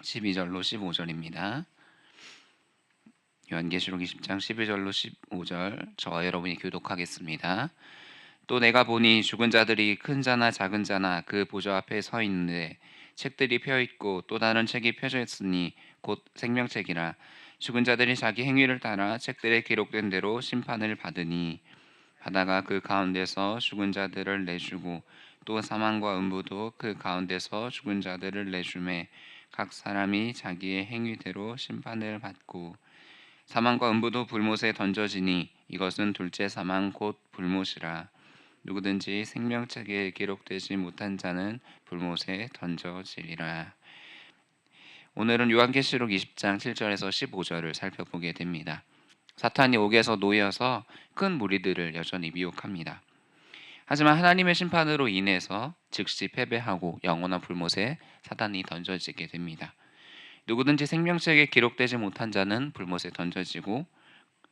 12절로 15절입니다. 요한계시록 20장 12절로 15절 저와 여러분이 교독하겠습니다. 또 내가 보니 죽은 자들이 큰 자나 작은 자나 그 보좌 앞에 서 있는데 책들이 펴 있고 또 다른 책이 펴져 있으니 곧 생명책이라. 죽은 자들이 자기 행위를 따라 책들에 기록된 대로 심판을 받으니 바다가 그 가운데서 죽은 자들을 내주고 또 사망과 음부도 그 가운데서 죽은 자들을 내주매 각 사람이 자기의 행위대로 심판을 받고 사망과 음부도 불못에 던져지니 이것은 둘째 사망 곧 불못이라. 누구든지 생명책에 기록되지 못한 자는 불못에 던져지리라. 오늘은 요한계시록 20장 7절에서 15절을 살펴보게 됩니다. 사탄이 옥에서 놓여서 큰 무리들을 여전히 미혹합니다. 하지만 하나님의 심판으로 인해서 즉시 패배하고 영원한 불못에 사탄이 던져지게 됩니다. 누구든지 생명책에 기록되지 못한 자는 불못에 던져지고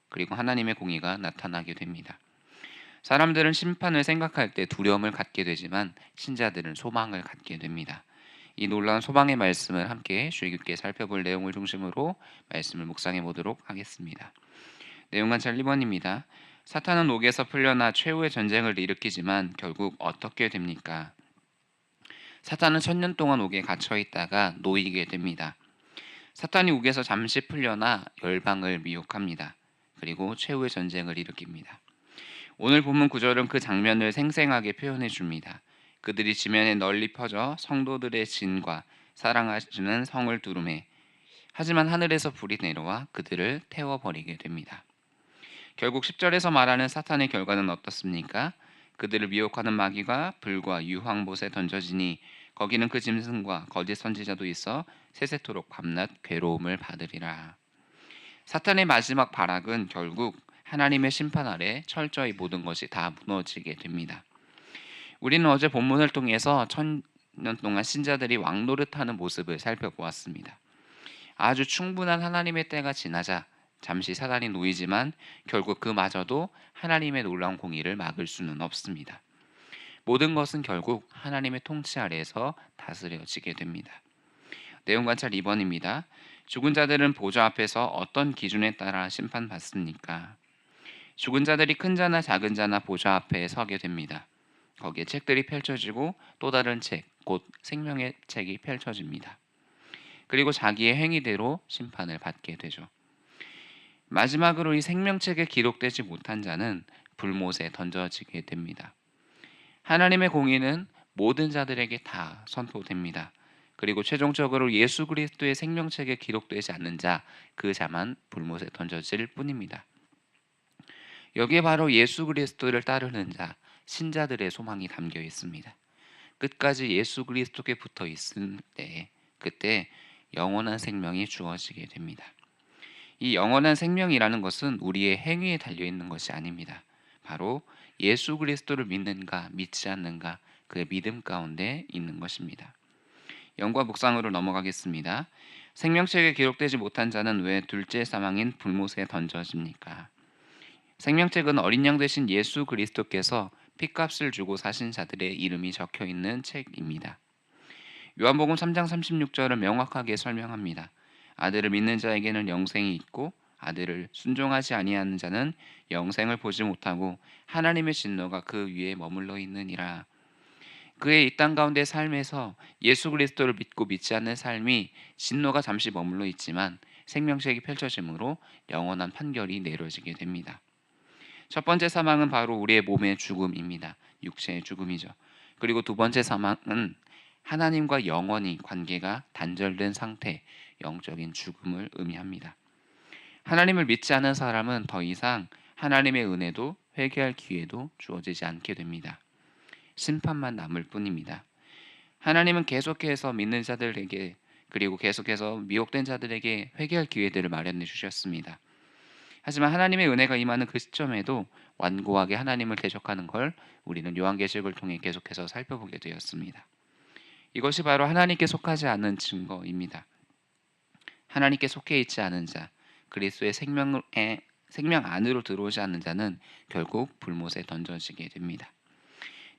그리고 하나님의 공의가 나타나게 됩니다. 사람들은 심판을 생각할 때 두려움을 갖게 되지만 신자들은 소망을 갖게 됩니다. 이 놀라운 소망의 말씀을 함께 주의 깊게 살펴볼 내용을 중심으로 말씀을 묵상해 보도록 하겠습니다. 내용 관찰 1번입니다. 사탄은 옥에서 풀려나 최후의 전쟁을 일으키지만 결국 어떻게 됩니까? 사탄은 1000년 동안 옥에 갇혀 있다가 놓이게 됩니다. 사탄이 옥에서 잠시 풀려나 열방을 미혹합니다. 그리고 최후의 전쟁을 일으킵니다. 오늘 본문 구절은 그 장면을 생생하게 표현해 줍니다. 그들이 지면에 널리 퍼져 성도들의 진과 사랑하시는 성을 두루매 하지만 하늘에서 불이 내려와 그들을 태워버리게 됩니다. 결국 10절에서 말하는 사탄의 결과는 어떻습니까? 그들을 미혹하는 마귀가 불과 유황못에 던져지니 거기는 그 짐승과 거짓 선지자도 있어 세세토록 밤낮 괴로움을 받으리라. 사탄의 마지막 발악은 결국 하나님의 심판 아래 철저히 모든 것이 다 무너지게 됩니다. 우리는 어제 본문을 통해서 1000년 동안 신자들이 왕노릇하는 모습을 살펴보았습니다. 아주 충분한 하나님의 때가 지나자 잠시 사단이 놓이지만 결국 그마저도 하나님의 놀라운 공의를 막을 수는 없습니다. 모든 것은 결국 하나님의 통치 아래에서 다스려지게 됩니다. 내용 관찰 2번입니다. 죽은 자들은 보좌 앞에서 어떤 기준에 따라 심판받습니까? 죽은 자들이 큰 자나 작은 자나 보좌 앞에 서게 됩니다. 거기에 책들이 펼쳐지고 또 다른 책, 곧 생명의 책이 펼쳐집니다. 그리고 자기의 행위대로 심판을 받게 되죠. 마지막으로 이 생명책에 기록되지 못한 자는 불못에 던져지게 됩니다. 하나님의 공의는 모든 자들에게 다 선포됩니다. 그리고 최종적으로 예수 그리스도의 생명책에 기록되지 않는 자, 그 자만 불못에 던져질 뿐입니다. 여기에 바로 예수 그리스도를 따르는 자, 신자들의 소망이 담겨 있습니다. 끝까지 예수 그리스도께 붙어 있을 때, 그때 영원한 생명이 주어지게 됩니다. 이 영원한 생명이라는 것은 우리의 행위에 달려 있는 것이 아닙니다. 바로 예수 그리스도를 믿는가 믿지 않는가 그의 믿음 가운데 있는 것입니다. 영과 묵상으로 넘어가겠습니다. 생명책에 기록되지 못한 자는 왜 둘째 사망인 불못에 던져집니까? 생명책은 어린 양 되신 예수 그리스도께서 핏값을 주고 사신 자들의 이름이 적혀 있는 책입니다. 요한복음 3장 36절은 명확하게 설명합니다. 아들을 믿는 자에게는 영생이 있고 아들을 순종하지 아니하는 자는 영생을 보지 못하고 하나님의 진노가 그 위에 머물러 있느니라. 그의 이 땅 가운데 삶에서 예수 그리스도를 믿고 믿지 않는 삶이 진노가 잠시 머물러 있지만 생명책이 펼쳐짐으로 영원한 판결이 내려지게 됩니다. 첫 번째 사망은 바로 우리의 몸의 죽음입니다. 육체의 죽음이죠. 그리고 두 번째 사망은 하나님과 영원히 관계가 단절된 상태, 영적인 죽음을 의미합니다. 하나님을 믿지 않는 사람은 더 이상 하나님의 은혜도 회개할 기회도 주어지지 않게 됩니다. 심판만 남을 뿐입니다. 하나님은 계속해서 믿는 자들에게 그리고 계속해서 미혹된 자들에게 회개할 기회들을 마련해 주셨습니다. 하지만 하나님의 은혜가 임하는 그 시점에도 완고하게 하나님을 대적하는 걸 우리는 요한계시록을 통해 계속해서 살펴보게 되었습니다. 이것이 바로 하나님께 속하지 않는 증거입니다. 하나님께 속해 있지 않은 자, 그리스도의 생명 안으로 들어오지 않는 자는 결국 불못에 던져지게 됩니다.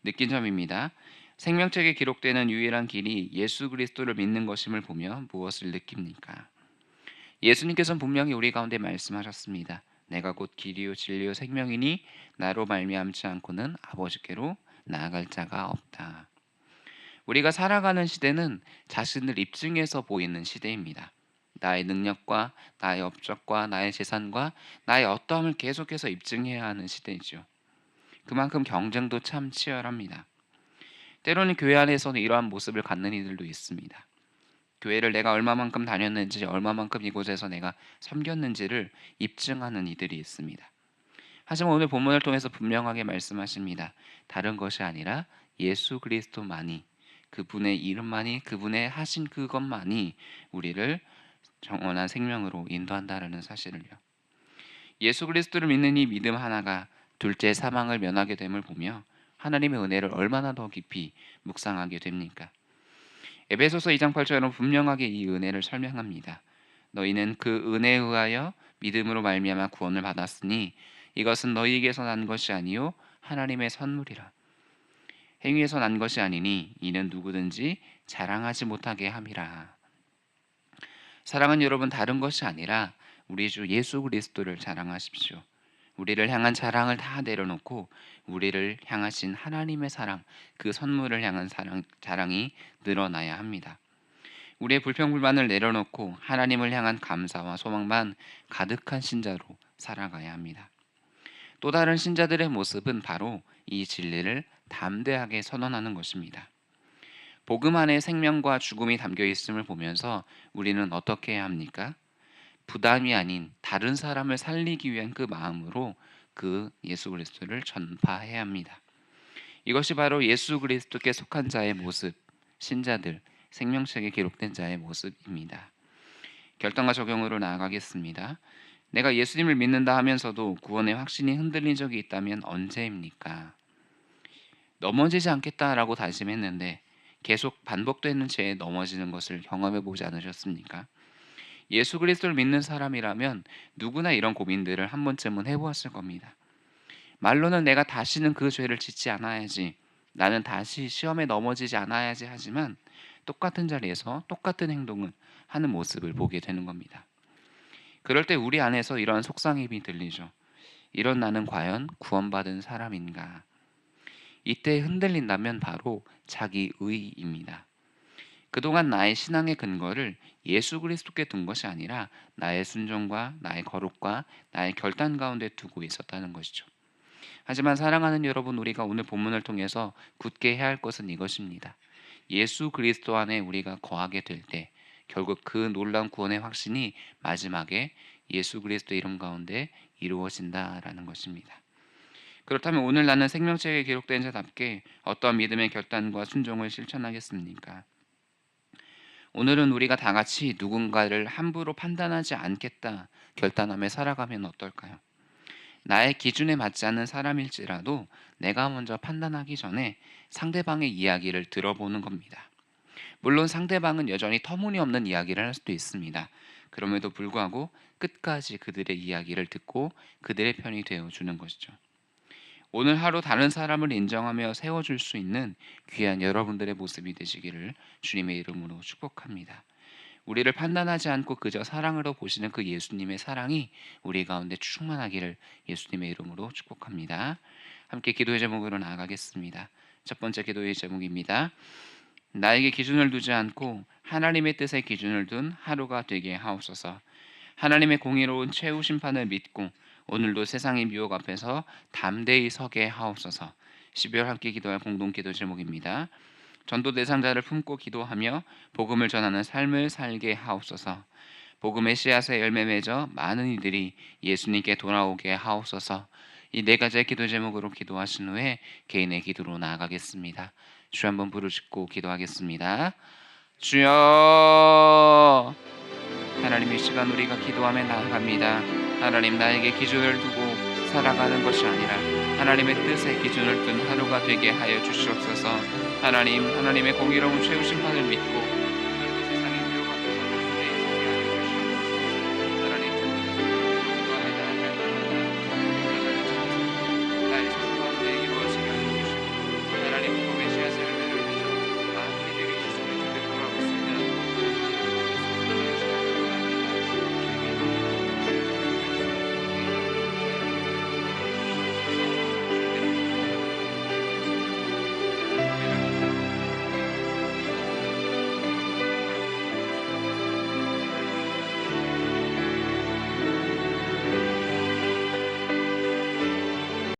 느낀 점입니다. 생명책에 기록되는 유일한 길이 예수 그리스도를 믿는 것임을 보며 무엇을 느낍니까? 예수님께서는 분명히 우리 가운데 말씀하셨습니다. 내가 곧 길이요 진리요 생명이니 나로 말미암지 않고는 아버지께로 나아갈 자가 없다. 우리가 살아가는 시대는 자신을 입증해서 보이는 시대입니다. 나의 능력과 나의 업적과 나의 재산과 나의 어떠함을 계속해서 입증해야 하는 시대이죠. 그만큼 경쟁도 참 치열합니다. 때로는 교회 안에서는 이러한 모습을 갖는 이들도 있습니다. 교회를 내가 얼마만큼 다녔는지, 얼마만큼 이곳에서 내가 섬겼는지를 입증하는 이들이 있습니다. 하지만 오늘 본문을 통해서 분명하게 말씀하십니다. 다른 것이 아니라 예수 그리스도만이, 그분의 이름만이, 그분의 하신 그것만이 우리를 영원한 생명으로 인도한다라는 사실을요. 예수 그리스도를 믿는 이 믿음 하나가 둘째 사망을 면하게 됨을 보며 하나님의 은혜를 얼마나 더 깊이 묵상하게 됩니까? 에베소서 2장 8절은 분명하게 이 은혜를 설명합니다. 너희는 그 은혜에 의하여 믿음으로 말미암아 구원을 받았으니 이것은 너희에게서 난 것이 아니요 하나님의 선물이라. 행위에서 난 것이 아니니 이는 누구든지 자랑하지 못하게 함이라. 사랑하는 여러분, 다른 것이 아니라 우리 주 예수 그리스도를 자랑하십시오. 우리를 향한 자랑을 다 내려놓고 우리를 향하신 하나님의 사랑, 그 선물을 향한 자랑이 늘어나야 합니다. 우리의 불평불만을 내려놓고 하나님을 향한 감사와 소망만 가득한 신자로 살아가야 합니다. 또 다른 신자들의 모습은 바로 이 진리를 담대하게 선언하는 것입니다. 복음 안에 생명과 죽음이 담겨 있음을 보면서 우리는 어떻게 해야 합니까? 부담이 아닌 다른 사람을 살리기 위한 그 마음으로 그 예수 그리스도를 전파해야 합니다. 이것이 바로 예수 그리스도께 속한 자의 모습, 신자들, 생명책에 기록된 자의 모습입니다. 결단과 적용으로 나아가겠습니다. 내가 예수님을 믿는다 하면서도 구원의 확신이 흔들린 적이 있다면 언제입니까? 넘어지지 않겠다라고 다짐했는데 계속 반복되는 죄에 넘어지는 것을 경험해 보지 않으셨습니까? 예수 그리스도를 믿는 사람이라면 누구나 이런 고민들을 한 번쯤은 해보았을 겁니다. 말로는 내가 다시는 그 죄를 짓지 않아야지, 나는 다시 시험에 넘어지지 않아야지 하지만 똑같은 자리에서 똑같은 행동을 하는 모습을 보게 되는 겁니다. 그럴 때 우리 안에서 이러한 속상임이 들리죠. 이런 나는 과연 구원받은 사람인가? 이때 흔들린다면 바로 자기 의입니다. 그동안 나의 신앙의 근거를 예수 그리스도께 둔 것이 아니라 나의 순종과 나의 거룩과 나의 결단 가운데 두고 있었다는 것이죠. 하지만 사랑하는 여러분, 우리가 오늘 본문을 통해서 굳게 해야 할 것은 이것입니다. 예수 그리스도 안에 우리가 거하게 될 때 결국 그 놀라운 구원의 확신이 마지막에 예수 그리스도 이름 가운데 이루어진다라는 것입니다. 그렇다면 오늘 나는 생명책에 기록된 자답게 어떠한 믿음의 결단과 순종을 실천하겠습니까? 오늘은 우리가 다 같이 누군가를 함부로 판단하지 않겠다 결단하며 살아가면 어떨까요? 나의 기준에 맞지 않는 사람일지라도 내가 먼저 판단하기 전에 상대방의 이야기를 들어보는 겁니다. 물론 상대방은 여전히 터무니없는 이야기를 할 수도 있습니다. 그럼에도 불구하고 끝까지 그들의 이야기를 듣고 그들의 편이 되어주는 것이죠. 오늘 하루 다른 사람을 인정하며 세워줄 수 있는 귀한 여러분들의 모습이 되시기를 주님의 이름으로 축복합니다. 우리를 판단하지 않고 그저 사랑으로 보시는 그 예수님의 사랑이 우리 가운데 충만하기를 예수님의 이름으로 축복합니다. 함께 기도의 제목으로 나아가겠습니다. 첫 번째 기도의 제목입니다. 나에게 기준을 두지 않고 하나님의 뜻에 기준을 둔 하루가 되게 하옵소서. 하나님의 공의로운 최후 심판을 믿고 오늘도 세상의 미혹 앞에서 담대히 서게 하옵소서. 12월 함께 기도할 공동 기도 제목입니다. 전도 대상자를 품고 기도하며 복음을 전하는 삶을 살게 하옵소서. 복음의 씨앗에 열매 맺어 많은 이들이 예수님께 돌아오게 하옵소서. 이 네 가지의 기도 제목으로 기도하신 후에 개인의 기도로 나아가겠습니다. 주 한번 부르짖고 기도하겠습니다. 주여, 하나님, 이 시간 우리가 기도하며 나아갑니다. 하나님, 나에게 기준을 두고 살아가는 것이 아니라 하나님의 뜻에 기준을 둔 하루가 되게 하여 주시옵소서. 하나님, 하나님의 공의로운 최후 심판을 믿고